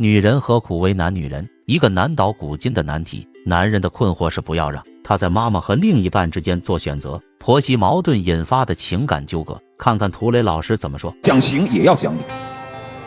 女人何苦为难女人？一个难倒古今的难题。男人的困惑是不要让他在妈妈和另一半之间做选择，婆媳矛盾引发的情感纠葛。看看涂磊老师怎么说。讲情也要讲理，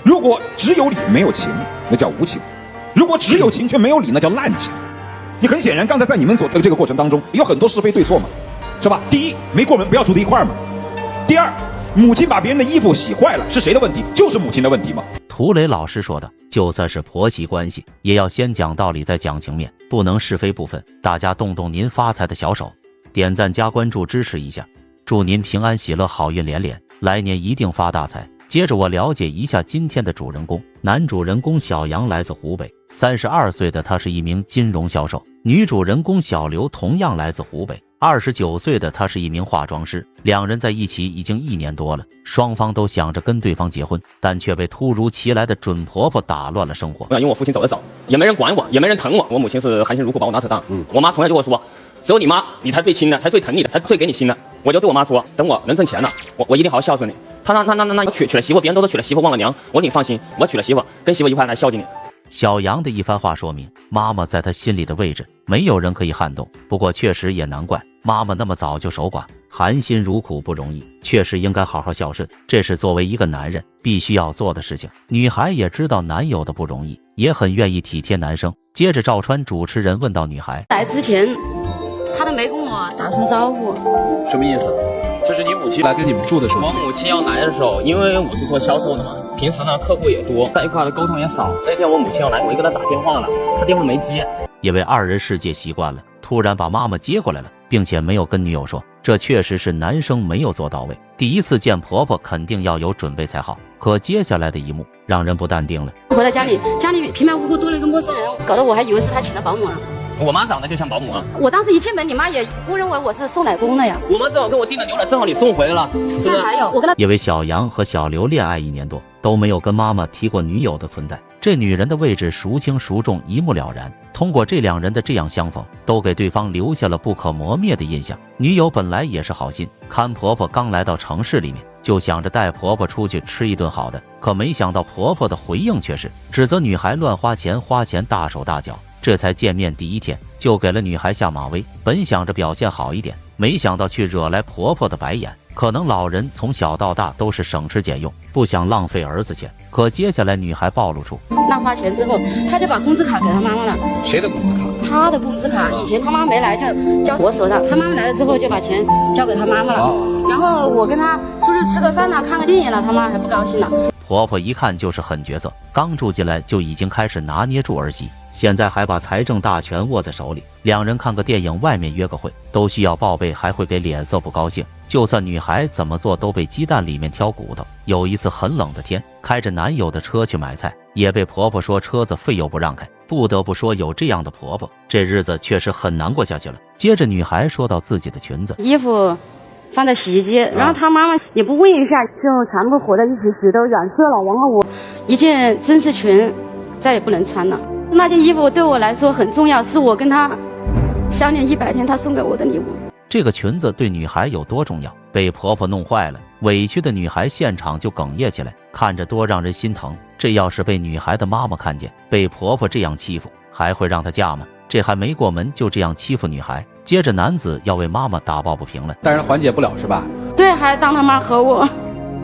如果只有理没有情，那叫无情；如果只有情却没有理，那叫滥情。你很显然，刚才在你们所说的这个过程当中，有很多是非对错嘛，是吧？第一，没过门不要住在一块儿嘛。第二，母亲把别人的衣服洗坏了，是谁的问题？就是母亲的问题嘛。涂磊老师说的，就算是婆媳关系，也要先讲道理再讲情面，不能是非不分。大家动动您发财的小手，点赞加关注支持一下，祝您平安喜乐，好运连连，来年一定发大财。接着我了解一下今天的主人公。男主人公小杨来自湖北，32岁的他是一名金融销售。女主人公小刘同样来自湖北，29岁的她是一名化妆师。两人在一起已经1年多了，双方都想着跟对方结婚，但却被突如其来的准婆婆打乱了生活。因为我父亲走得早，也没人管我，也没人疼我。我母亲是含辛茹苦把我拿扯大。我妈从来就跟我说，只有你妈，你才最亲的，才最疼你的，才最给你心的。我就对我妈说，等我能挣钱了，我一定好好孝顺你。那娶了媳妇，别人都娶了媳妇忘了娘。我说你放心，我娶了媳妇，跟媳妇一块来孝敬你。小杨的一番话说明，妈妈在他心里的位置，没有人可以撼动。不过确实也难怪，妈妈那么早就守寡，含辛茹苦不容易，确实应该好好孝顺，这是作为一个男人必须要做的事情。女孩也知道男友的不容易，也很愿意体贴男生。接着赵川主持人问到女孩，来之前他都没跟我打声招呼。什么意思？这是你母亲来跟你们住的时候？我母亲要来的时候，因为我是做销售的嘛，平时呢客户也多，在一块的沟通也少。那天我母亲要来，我就给她打电话了，她电话没接。因为二人世界习惯了，突然把妈妈接过来了，并且没有跟女友说，这确实是男生没有做到位。第一次见婆婆肯定要有准备才好，可接下来的一幕让人不淡定了。回到家里平白无故多了一个陌生人，搞得我还以为是他请的保姆了。我妈长得就像保姆啊！我当时一进门，你妈也误认为我是送奶工的呀。我妈正好跟我订的牛奶，正好你送回来了。这还有，我跟他因为小杨和小刘恋爱1年多，都没有跟妈妈提过女友的存在，这女人的位置孰轻孰重一目了然。通过这两人的这样相逢，都给对方留下了不可磨灭的印象。女友本来也是好心，看婆婆刚来到城市里面，就想着带婆婆出去吃一顿好的，可没想到婆婆的回应却是指责女孩乱花钱，花钱大手大脚。这才见面第1天就给了女孩下马威，本想着表现好一点，没想到去惹来婆婆的白眼。可能老人从小到大都是省吃俭用，不想浪费儿子钱。可接下来女孩暴露出乱花钱之后，他就把工资卡给他妈妈了。谁的工资卡？他的工资卡，以前他妈没来就交我手上，他妈妈来了之后就把钱交给他妈妈了。然后我跟他出去吃个饭了，看个电影了，他妈还不高兴了。婆婆一看就是狠角色，刚住进来就已经开始拿捏住儿媳，现在还把财政大权握在手里。两人看个电影，外面约个会，都需要报备，还会给脸色不高兴。就算女孩怎么做都被鸡蛋里面挑骨头。有一次很冷的天，开着男友的车去买菜，也被婆婆说车子费油不让开。不得不说，有这样的婆婆，这日子确实很难过下去了。接着女孩说到自己的裙子衣服放在洗衣机，然后他妈妈也不问一下，就全部和在一起洗，都染色了。然后我一件真丝裙再也不能穿了。那件衣服对我来说很重要，是我跟他相恋100天他送给我的礼物。这个裙子对女孩有多重要，被婆婆弄坏了，委屈的女孩现场就哽咽起来，看着多让人心疼。这要是被女孩的妈妈看见，被婆婆这样欺负，还会让她嫁吗？这还没过门就这样欺负女孩。接着男子要为妈妈打抱不平了，但是缓解不了是吧？对，还当他妈和我。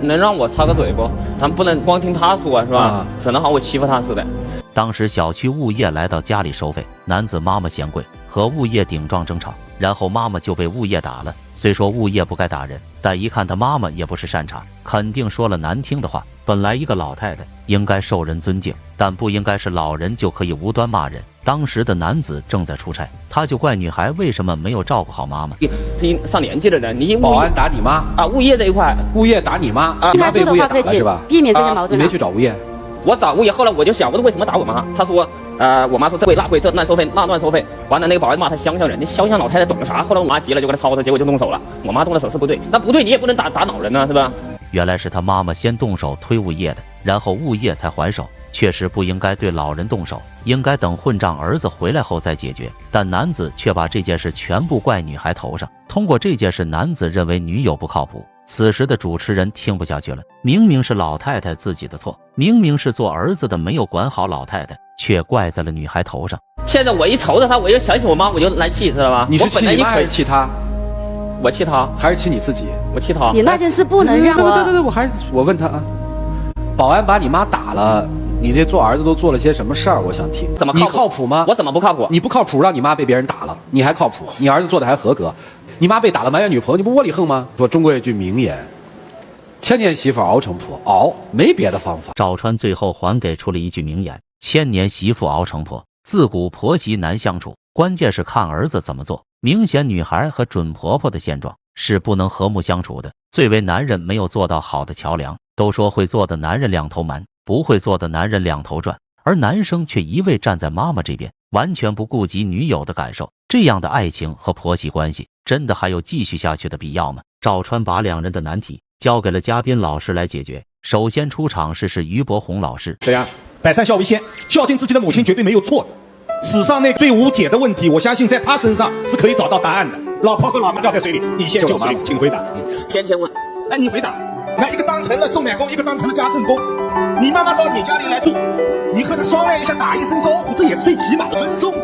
能让我插个嘴不？咱不能光听他说是吧？整得好我欺负他似的。当时小区物业来到家里收费，男子妈妈嫌贵，和物业顶撞争吵，然后妈妈就被物业打了。虽说物业不该打人，但一看他妈妈也不是善茬，肯定说了难听的话。本来一个老太太应该受人尊敬，但不应该是老人就可以无端骂人。当时的男子正在出差，他就怪女孩为什么没有照顾好妈妈。这上年纪的人，你保安打你妈啊？物业这一块，物业打你妈啊？你妈被物业打了是吧？避免这些矛盾。你没去找物业？我找物业，后来我就想，我说为什么打我妈？他说，我妈说这贵那贵，这乱收费那乱收费。完了，那个保安骂他乡下人，你乡下老太太懂啥？后来我妈急了，就给他吵吵，结果就动手了。我妈动的手是不对，那不对，你也不能打老人呢，是吧？原来是他妈妈先动手推物业的，然后物业才还手。确实不应该对老人动手，应该等混账儿子回来后再解决。但男子却把这件事全部怪女孩头上。通过这件事，男子认为女友不靠谱，此时的主持人听不下去了，明明是老太太自己的错，明明是做儿子的没有管好老太太，却怪在了女孩头上。现在我一瞅着他，我就想起我妈，我就来气，知道吧？你是气你妈还是气他？我气他，还是气你自己？我气他。你那件事不能让我。对，我问他啊，保安把你妈打了，你这做儿子都做了些什么事儿？我想听。怎么你靠谱吗？我怎么不靠谱？你不靠谱，让你妈被别人打了，你还靠谱？你儿子做的还合格，你妈被打了埋怨女朋友，你不窝里横吗？说中国有句名言。千年媳妇熬成婆，熬没别的方法。赵川最后还给出了一句名言：千年媳妇熬成婆，自古婆媳难相处，关键是看儿子怎么做。明显女孩和准婆婆的现状是不能和睦相处的，最为男人没有做到好的桥梁。都说会做的男人两头瞒，不会做的男人两头转，而男生却一味站在妈妈这边，完全不顾及女友的感受。这样的爱情和婆媳关系真的还有继续下去的必要吗？赵川把两人的难题交给了嘉宾老师来解决。首先出场是俞伯洪老师。对呀，百善孝为先，孝敬自己的母亲绝对没有错的。史上那最无解的问题，我相信在他身上是可以找到答案的。老婆和老妈掉在水里，你先救谁？请回答。天天问。哎，你回答。那一个当成了送奶工，一个当成了家政工。你妈妈到你家里来住，你和她商量一下，打一声招呼，这也是最起码的尊重。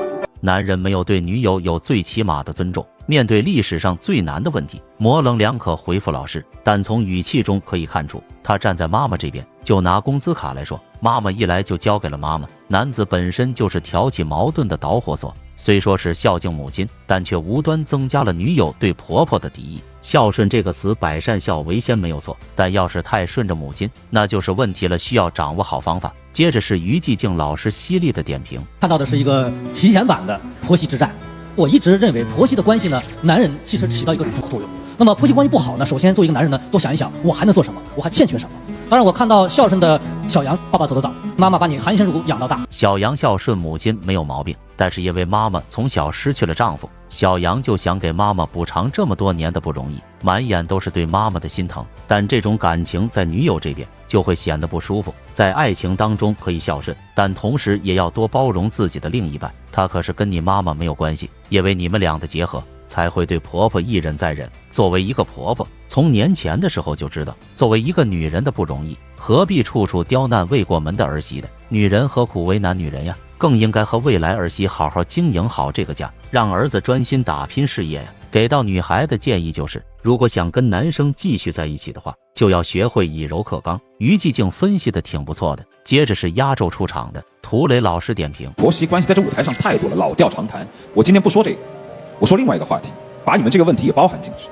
男人没有对女友有最起码的尊重，面对历史上最难的问题，模棱两可回复老师，但从语气中可以看出，他站在妈妈这边。就拿工资卡来说，妈妈一来就交给了妈妈，男子本身就是挑起矛盾的导火索。虽说是孝敬母亲，但却无端增加了女友对婆婆的敌意。孝顺这个词，百善孝为先没有错，但要是太顺着母亲，那就是问题了，需要掌握好方法。接着是于继静老师犀利的点评，看到的是一个提前版的婆媳之战。我一直认为婆媳的关系呢，男人其实起到一个主导作用。那么婆媳关系不好呢，首先作为一个男人呢，多想一想，我还能做什么，我还欠缺什么。当然我看到孝顺的小杨，爸爸走得早，妈妈把你含辛茹苦养到大。小杨孝顺母亲没有毛病，但是因为妈妈从小失去了丈夫，小杨就想给妈妈补偿这么多年的不容易，满眼都是对妈妈的心疼。但这种感情在女友这边就会显得不舒服。在爱情当中可以孝顺，但同时也要多包容自己的另一半，他可是跟你妈妈没有关系，因为你们俩的结合才会对婆婆一忍再忍。作为一个婆婆，从年前的时候就知道作为一个女人的不容易，何必处处刁难未过门的儿媳的？女人何苦为难女人呀？更应该和未来儿媳好好经营好这个家，让儿子专心打拼事业呀。给到女孩的建议就是，如果想跟男生继续在一起的话，就要学会以柔克刚。于继静分析的挺不错的。接着是压轴出场的涂磊老师点评：婆媳关系在这舞台上太多了，老调常谈。我今天不说这个，我说另外一个话题，把你们这个问题也包含进去。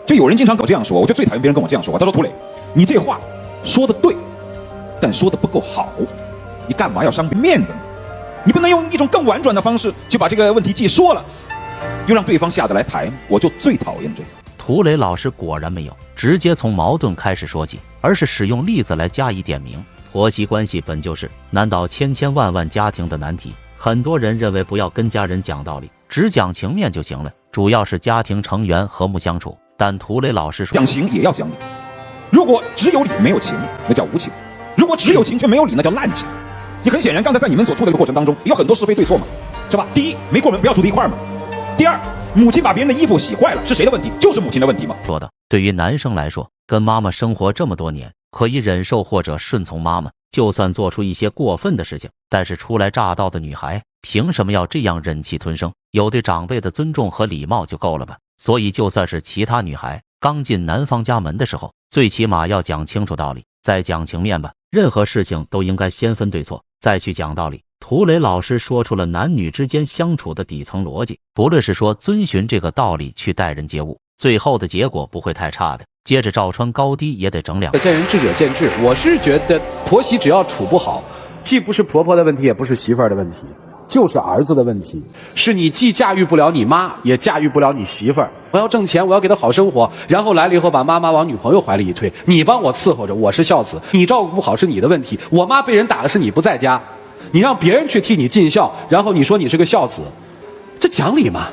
就有人经常跟我这样说，我就最讨厌别人跟我这样说话。他说：“涂磊，你这话说的对，但说的不够好，你干嘛要伤面子呢？你不能用一种更婉转的方式就把这个问题既说了，又让对方下得来台。”我就最讨厌这个。涂磊老师果然没有直接从矛盾开始说起，而是使用例子来加以点明。婆媳关系本就是难倒千千万万家庭的难题，很多人认为不要跟家人讲道理，只讲情面就行了，主要是家庭成员和睦相处。但涂磊老师说，讲情也要讲理。如果只有理没有情，那叫无情；如果只有情却没有理，那叫滥情。你很显然，刚才在你们所处的一个过程当中，有很多是非对错嘛，是吧？第一，没过门不要住在一块儿嘛。第二，母亲把别人的衣服洗坏了，是谁的问题？就是母亲的问题嘛。说的，对于男生来说，跟妈妈生活这么多年，可以忍受或者顺从妈妈，就算做出一些过分的事情，但是初来乍到的女孩，凭什么要这样忍气吞声？有对长辈的尊重和礼貌就够了吧？所以就算是其他女孩刚进男方家门的时候，最起码要讲清楚道理，再讲情面吧。任何事情都应该先分对错，再去讲道理。涂磊老师说出了男女之间相处的底层逻辑，不论是说遵循这个道理去待人接物，最后的结果不会太差的。接着赵川高低也得整两。见仁智者见智，我是觉得婆媳只要处不好，既不是婆婆的问题，也不是媳妇儿的问题，就是儿子的问题。是你既驾驭不了你妈，也驾驭不了你媳妇儿。我要挣钱，我要给她好生活，然后来了以后把妈妈往女朋友怀里一推，你帮我伺候着，我是孝子，你照顾不好是你的问题。我妈被人打了是你不在家，你让别人去替你尽孝，然后你说你是个孝子，这讲理吗？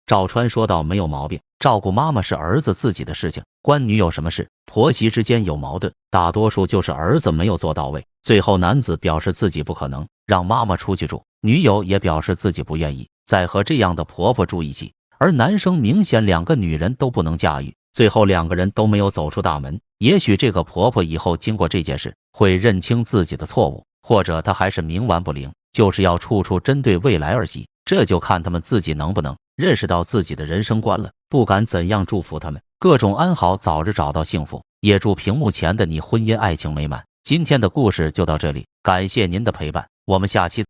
赵川说道没有毛病，照顾妈妈是儿子自己的事情，关女友什么事？婆媳之间有矛盾，大多数就是儿子没有做到位，最后男子表示自己不可能让妈妈出去住，女友也表示自己不愿意再和这样的婆婆住一起，而男生明显两个女人都不能驾驭，最后2个人都没有走出大门。也许这个婆婆以后经过这件事会认清自己的错误，或者她还是冥顽不灵，就是要处处针对未来儿媳。这就看他们自己能不能认识到自己的人生观了。不管怎样，祝福他们各种安好，早日找到幸福。也祝屏幕前的你婚姻爱情美满。今天的故事就到这里，感谢您的陪伴，我们下期